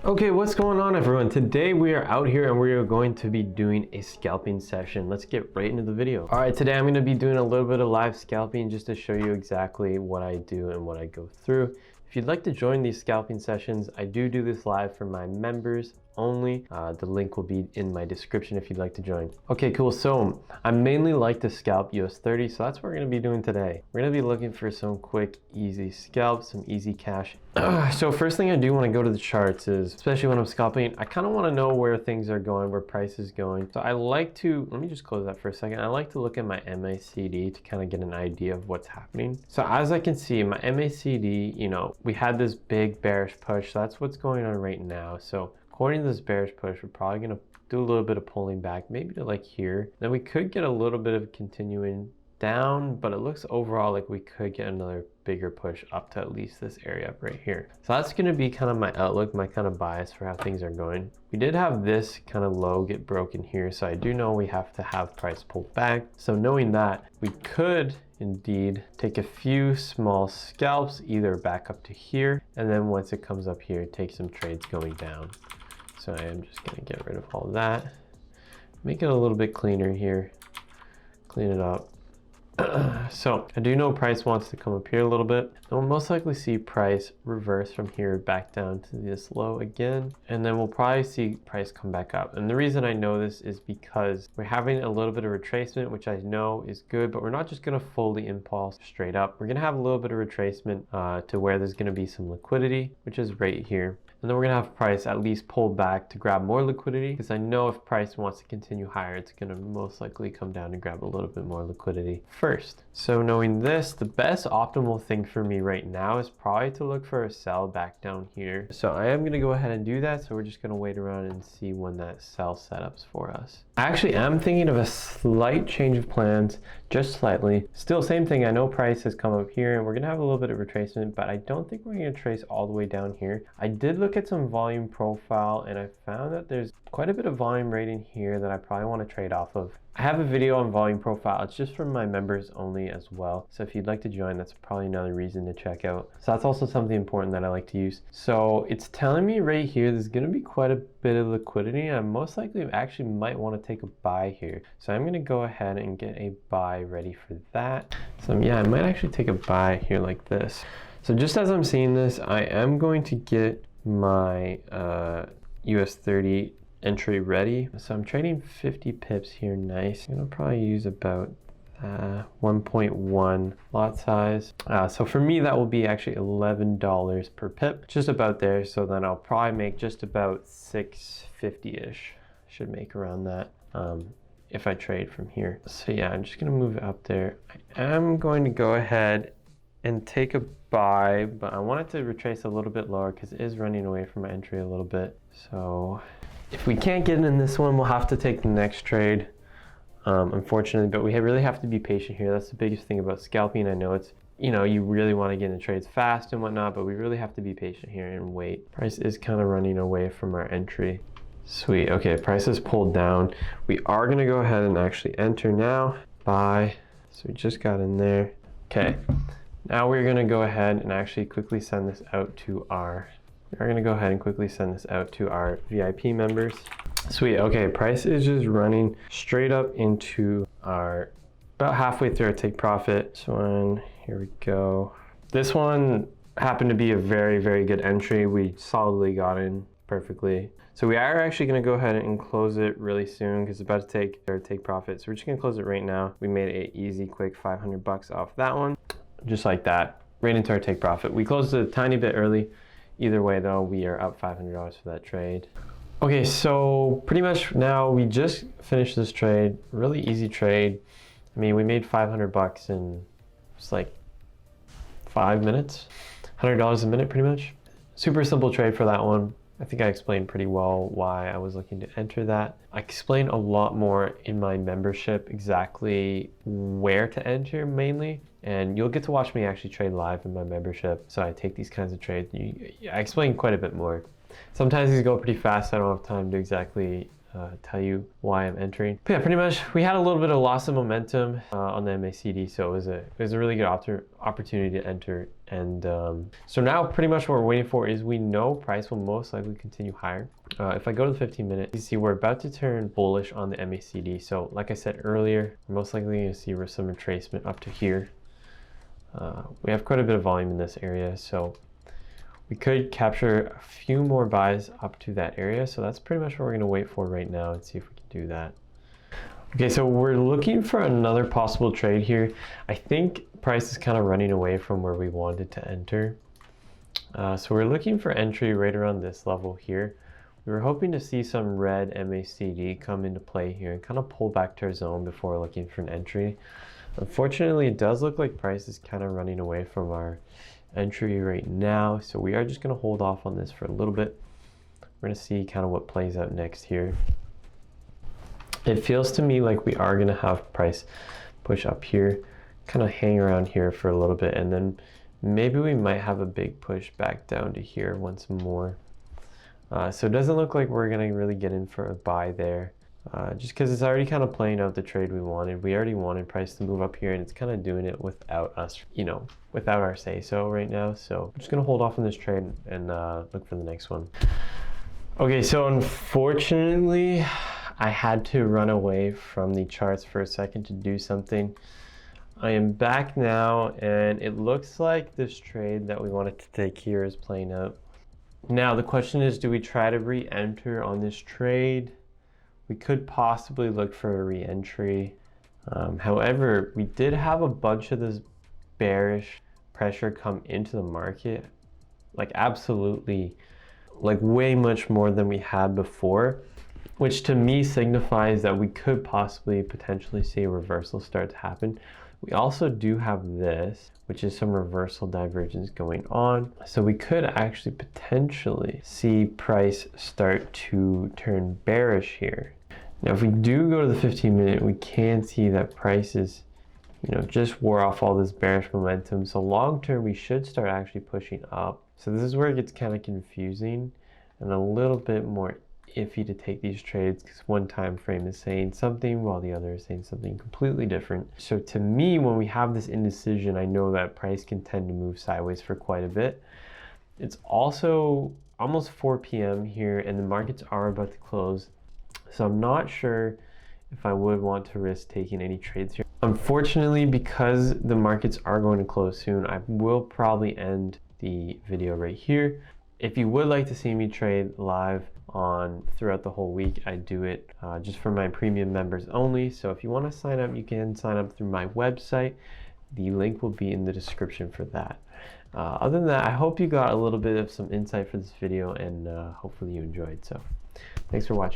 Okay, what's going on everyone? Today we are out here and we are going to be doing a scalping session. Let's get right into the video. All right, today I'm going to be doing a little bit of live scalping just to show you exactly what I do and what I go through. If you'd like to join these scalping sessions, I do this live for my members only. The link will be in my description if you'd like to join. Okay, cool. So I mainly like to scalp US 30, so that's what we're going to be doing today. We're going to be looking for some quick, easy scalps, some easy cash. So first thing I do when I go to the charts is, especially when I'm scalping, I kind of want to know where things are going, where price is going. So I like to, let me just close that for a second. I like to look at my MACD to kind of get an idea of what's happening. So as I can see, my MACD, you know, we had this big bearish push. So that's what's going on right now. So according to this bearish push, we're probably going to do a little bit of pulling back, maybe to like here. Then we could get a little bit of continuing down, but it looks overall like we could get another bigger push up to at least this area up right here. So that's going to be kind of my outlook, my kind of bias for how things are going. We did have this kind of low get broken here, so I do know we have to have price pull back. So knowing that, we could indeed take a few small scalps either back up to here, and then once it comes up here, take some trades going down. So I am just going to get rid of all that, make it a little bit cleaner here, clean it up. So I do know price wants to come up here a little bit. And we'll most likely see price reverse from here back down to this low again. And then we'll probably see price come back up. And the reason I know this is because we're having a little bit of retracement, which I know is good, but we're not just going to fully impulse straight up. We're going to have a little bit of retracement to where there's going to be some liquidity, which is right here. And then we're going to have price at least pull back to grab more liquidity, because I know if price wants to continue higher, it's going to most likely come down and grab a little bit more liquidity first. So knowing this, the best optimal thing for me right now is probably to look for a sell back down here. So I am going to go ahead and do that. So we're just going to wait around and see when that sell setups for us. I actually am thinking of a slight change of plans, just slightly. Still same thing. I know price has come up here and we're going to have a little bit of retracement, but I don't think we're going to trace all the way down here. I did look at some volume profile and I found that there's quite a bit of volume right in here that I probably want to trade off of. I have a video on volume profile. It's just for my members only as well. So if you'd like to join, that's probably another reason to check out. So that's also something important that I like to use. So it's telling me right here, there's going to be quite a bit of liquidity. I most likely actually might want to take a buy here. So I'm going to go ahead and get a buy ready for that. So yeah, I might actually take a buy here like this. So just as I'm seeing this, I am going to get my US 30 entry ready. So I'm trading 50 pips here. Nice. I'm gonna probably use about 1.1 lot size. So for me, that will be actually $11 per pip, just about there. So then I'll probably make just about 650-ish. Should make around that if I trade from here. So yeah, I'm just gonna move it up there. I am going to go ahead and take a buy, but I want it to retrace a little bit lower because it is running away from my entry a little bit. So if we can't get in this one, we'll have to take the next trade, unfortunately, but we really have to be patient here. That's the biggest thing about scalping. I know it's, you know, you really want to get into trades fast and whatnot, but we really have to be patient here and wait. Price is kind of running away from our entry. Sweet. Okay, price is pulled down. We are going to go ahead and actually enter now. Buy. So we just got in there. Okay. Now we're going to go ahead and actually quickly send this out to our VIP members. Sweet. Okay, price is just running straight up into our, about halfway through our take profit. So here we go. This one happened to be a very, very good entry. We solidly got in perfectly. So we are actually going to go ahead and close it really soon because it's about to take our take profit. So we're just going to close it right now. We made an easy, quick 500 bucks off that one. Just like that, right into our take profit. We closed it a tiny bit early. Either way though, we are up $500 for that trade. Okay, so pretty much now we just finished this trade. Really easy trade. I mean, we made 500 bucks in just like 5 minutes, $100 a minute pretty much. Super simple trade for that one. I think I explained pretty well why I was looking to enter that. I explain a lot more in my membership exactly where to enter mainly, and you'll get to watch me actually trade live in my membership. So I take these kinds of trades. I explain quite a bit more. Sometimes these go pretty fast. I don't have time to exactly tell you why I'm entering. But yeah, pretty much we had a little bit of loss of momentum on the MACD, so it was a really good opportunity to enter. And so now pretty much what we're waiting for is we know price will most likely continue higher. If I go to the 15 minute, you see we're about to turn bullish on the MACD. So like I said earlier, we're most likely going to see some retracement up to here. We have quite a bit of volume in this area, so we could capture a few more buys up to that area. So that's pretty much what we're going to wait for right now and see if we can do that. Okay, so we're looking for another possible trade here. I think price is kind of running away from where we wanted to enter. So we're looking for entry right around this level here. We were hoping to see some red MACD come into play here and kind of pull back to our zone before looking for an entry. Unfortunately, it does look like price is kind of running away from our entry right now, so we are just going to hold off on this for a little bit. We're going to see kind of what plays out next here. It feels to me like we are going to have price push up here, kind of hang around here for a little bit, and then maybe we might have a big push back down to here once more. So it doesn't look like we're going to really get in for a buy there, just because it's already kind of playing out the trade we wanted. We already wanted price to move up here, and it's kind of doing it without us, without our say-so right now. So I'm just going to hold off on this trade and look for the next one. Okay, so unfortunately, I had to run away from the charts for a second to do something. I am back now, and it looks like this trade that we wanted to take here is playing out. Now, the question is, do we try to re-enter on this trade? We could possibly look for a re-entry. However, we did have a bunch of this bearish pressure come into the market, like absolutely, like way much more than we had before, which to me signifies that we could possibly potentially see a reversal start to happen. We also do have this, which is some reversal divergence going on. So we could actually potentially see price start to turn bearish here. Now, if we do go to the 15 minute, we can see that price is, just wore off all this bearish momentum. So long term, we should start actually pushing up. So this is where it gets kind of confusing and a little bit more iffy to take these trades, because one time frame is saying something while the other is saying something completely different. So to me, when we have this indecision, I know that price can tend to move sideways for quite a bit. It's also almost 4 p.m. here, and the markets are about to close. So I'm not sure if I would want to risk taking any trades here. Unfortunately, because the markets are going to close soon, I will probably end the video right here. If you would like to see me trade live throughout the whole week, I do it just for my premium members only. So if you want to sign up, you can sign up through my website. The link will be in the description for that. Other than that, I hope you got a little bit of some insight for this video, and hopefully you enjoyed. So thanks for watching.